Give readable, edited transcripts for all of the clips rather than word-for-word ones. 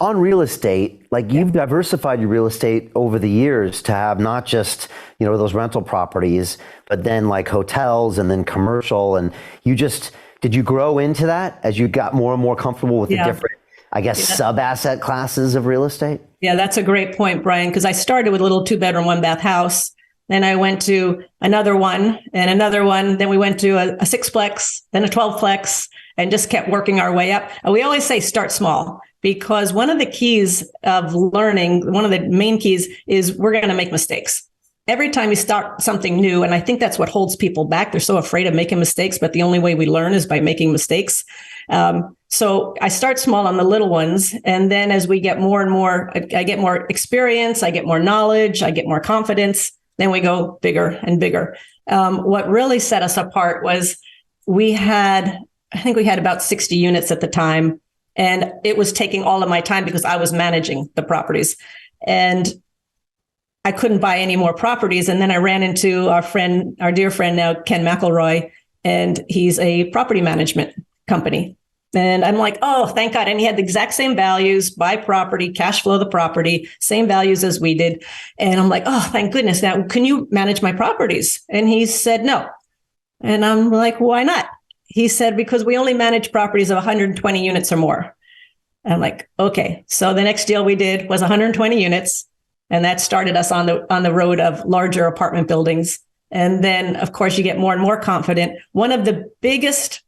On real estate, like you've diversified your real estate over the years to have not just, those rental properties, but then like hotels and then commercial. And did you grow into that as you got more and more comfortable with the Yeah. different, I guess, sub-asset classes of real estate? Yeah, that's a great point, Brian, because I started with a little 2-bedroom, 1-bath house. Then I went to another one and another one. Then we went to a 6-plex, then a 12-plex, and just kept working our way up. And we always say start small, because one of the keys of learning, one of the main keys is we're going to make mistakes. Every time you start something new, and I think that's what holds people back. They're so afraid of making mistakes, but the only way we learn is by making mistakes. So I start small on the little ones. And then as we get more and more, I get more experience, I get more knowledge, I get more confidence. Then we go bigger and bigger. What really set us apart was I think we had about 60 units at the time. And it was taking all of my time because I was managing the properties. And I couldn't buy any more properties. And then I ran into our dear friend now, Ken McElroy, and he's a property management company. And I'm like, oh, thank God. And he had the exact same values, buy property, cash flow the property, same values as we did. And I'm like, oh, thank goodness. Now, can you manage my properties? And he said, no. And I'm like, why not? He said, because we only manage properties of 120 units or more. I'm like, okay. So the next deal we did was 120 units. And that started us on the road of larger apartment buildings. And then, of course, you get more and more confident. One of the biggest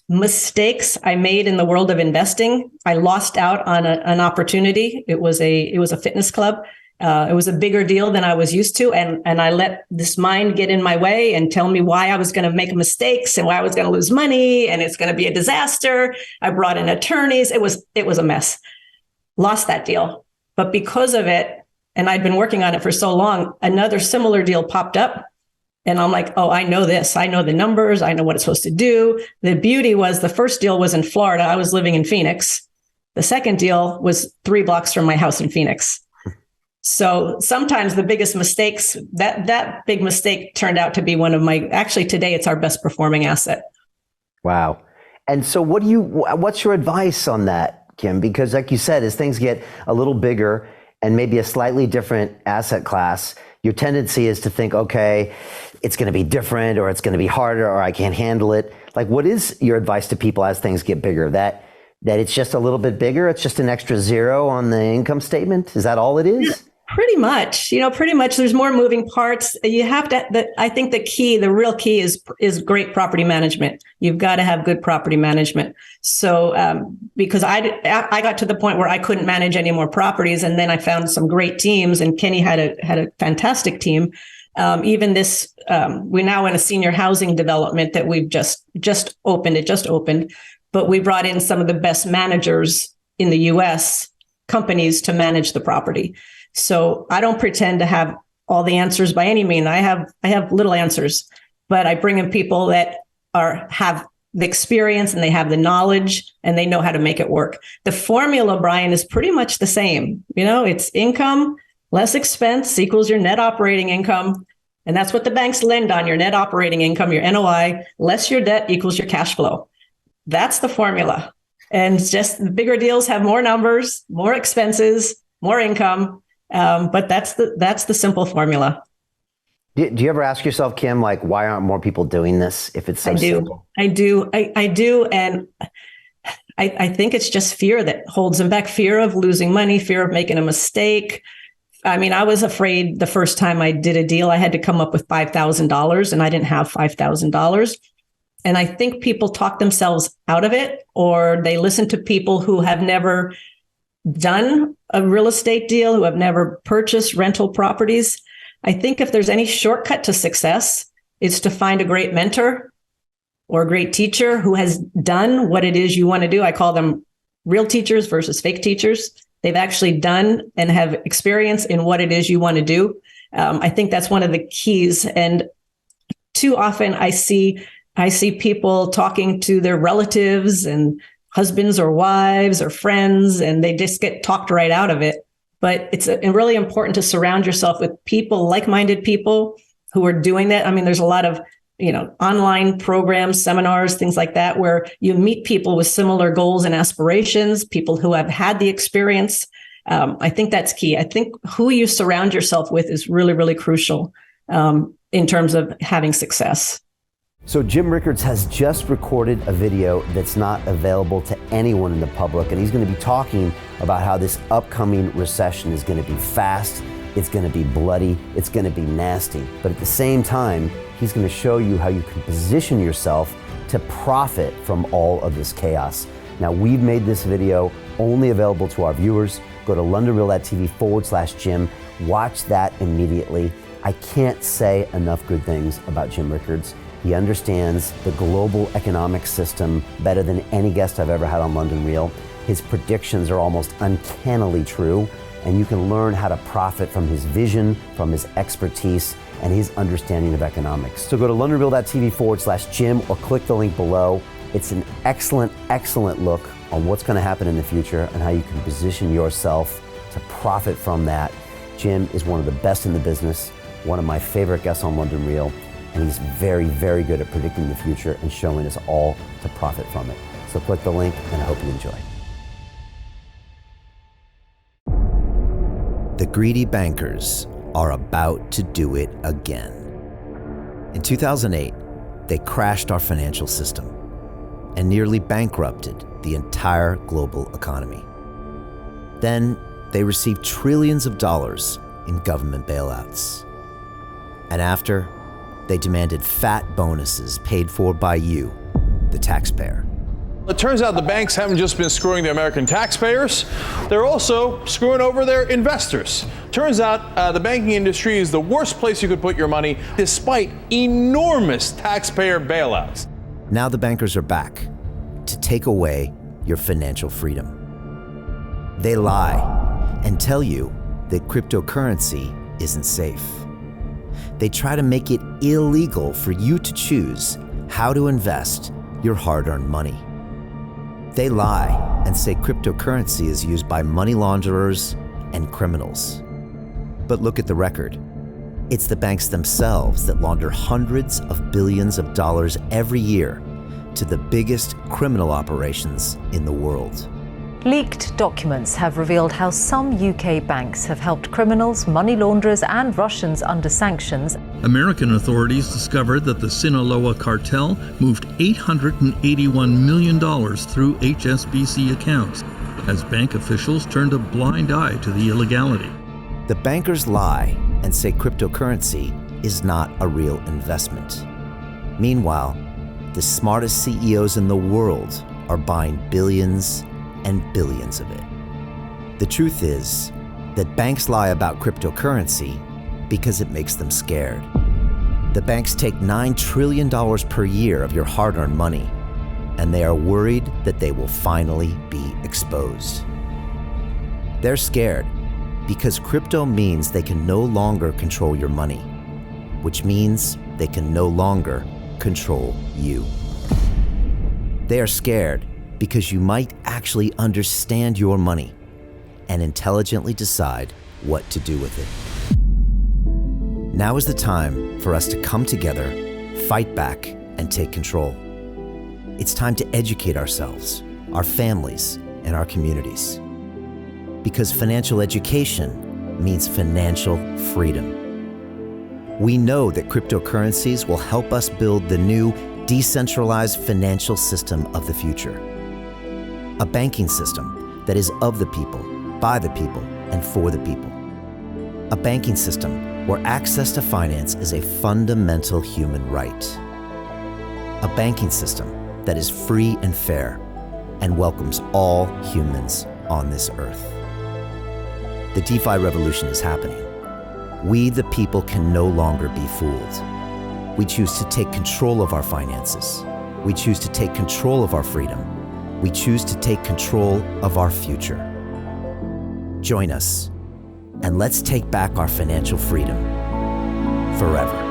mistakes I made in the world of investing, I lost out on an opportunity. It was a fitness club. It was a bigger deal than I was used to. And I let this mind get in my way and tell me why I was going to make mistakes and why I was going to lose money and it's going to be a disaster. I brought in attorneys. It was a mess. Lost that deal. But because of it, and I'd been working on it for so long, another similar deal popped up. And I'm like, oh, I know this. I know the numbers. I know what it's supposed to do. The beauty was the first deal was in Florida. I was living in Phoenix. The second deal was 3 blocks from my house in Phoenix. So sometimes the biggest mistakes, that big mistake turned out to be actually today it's our best performing asset. Wow. And so what's your advice on that, Kim? Because like you said, as things get a little bigger and maybe a slightly different asset class, your tendency is to think, okay, it's going to be different or it's going to be harder or I can't handle it. Like, what is your advice to people as things get bigger? That it's just a little bit bigger? It's just an extra zero on the income statement? Is that all it is? Pretty much, there's more moving parts. You have to, I think the real key is great property management. You've got to have good property management. So, because I got to the point where I couldn't manage any more properties. And then I found some great teams and Kenny had a fantastic team. Even this, we're now in a senior housing development that we've just opened, but we brought in some of the best managers in the US companies to manage the property. So I don't pretend to have all the answers by any means. I have little answers, but I bring in people that have the experience and they have the knowledge and they know how to make it work. The formula, Brian, is pretty much the same. It's income less expense equals your net operating income. And that's what the banks lend on, your net operating income, your NOI, less your debt equals your cash flow. That's the formula. And just the bigger deals have more numbers, more expenses, more income. But that's the simple formula. Do you ever ask yourself, Kim, like, why aren't more people doing this if it's so simple? I do. And I think it's just fear that holds them back. Fear of losing money, fear of making a mistake. I mean, I was afraid the first time I did a deal, I had to come up with $5,000 and I didn't have $5,000. And I think people talk themselves out of it, or they listen to people who have never done a real estate deal, who have never purchased rental properties. I think if there's any shortcut to success, it's to find a great mentor or a great teacher who has done what it is you want to do. I call them real teachers versus fake teachers. They've actually done and have experience in what it is you want to do. I think that's one of the keys. And too often I see people talking to their relatives and husbands or wives or friends, and they just get talked right out of it. But it's really important to surround yourself with people, like-minded people who are doing that. I mean, there's a lot of online programs, seminars, things like that, where you meet people with similar goals and aspirations, people who have had the experience. I think that's key. I think who you surround yourself with is really, really crucial in terms of having success. So Jim Rickards has just recorded a video that's not available to anyone in the public, and he's going to be talking about how this upcoming recession is going to be fast, it's going to be bloody, it's going to be nasty. But at the same time, he's going to show you how you can position yourself to profit from all of this chaos. Now, we've made this video only available to our viewers. Go to londonreal.tv/Jim. Watch that immediately. I can't say enough good things about Jim Rickards. He understands the global economic system better than any guest I've ever had on London Real. His predictions are almost uncannily true, and you can learn how to profit from his vision, from his expertise, and his understanding of economics. So go to londonreal.tv/Jim or click the link below. It's an excellent, excellent look on what's going to happen in the future and how you can position yourself to profit from that. Jim is one of the best in the business, one of my favorite guests on London Real, and he's very, very good at predicting the future and showing us all to profit from it. So click the link, and I hope you enjoy. The greedy bankers are about to do it again. In 2008, they crashed our financial system and nearly bankrupted the entire global economy. Then they received trillions of dollars in government bailouts. And after, they demanded fat bonuses paid for by you, the taxpayer. It turns out the banks haven't just been screwing the American taxpayers, they're also screwing over their investors. Turns out the banking industry is the worst place you could put your money, despite enormous taxpayer bailouts. Now the bankers are back to take away your financial freedom. They lie and tell you that cryptocurrency isn't safe. They try to make it illegal for you to choose how to invest your hard-earned money. They lie and say cryptocurrency is used by money launderers and criminals. But look at the record. It's the banks themselves that launder hundreds of billions of dollars every year to the biggest criminal operations in the world. Leaked documents have revealed how some UK banks have helped criminals, money launderers and Russians under sanctions. American authorities discovered that the Sinaloa cartel moved $881 million through HSBC accounts as bank officials turned a blind eye to the illegality. The bankers lie and say cryptocurrency is not a real investment. Meanwhile, the smartest CEOs in the world are buying billions and billions of it. The truth is that banks lie about cryptocurrency because it makes them scared. The banks take $9 trillion per year of your hard-earned money, and they are worried that they will finally be exposed. They're scared because crypto means they can no longer control your money, which means they can no longer control you. They are scared because you might actually understand your money and intelligently decide what to do with it. Now is the time for us to come together, fight back, and take control. It's time to educate ourselves, our families, and our communities. Because financial education means financial freedom. We know that cryptocurrencies will help us build the new decentralized financial system of the future. A banking system that is of the people, by the people, and for the people. A banking system where access to finance is a fundamental human right. A banking system that is free and fair and welcomes all humans on this earth. The DeFi revolution is happening. We, the people, can no longer be fooled. We choose to take control of our finances. We choose to take control of our freedom. We choose to take control of our future. Join us, and let's take back our financial freedom forever.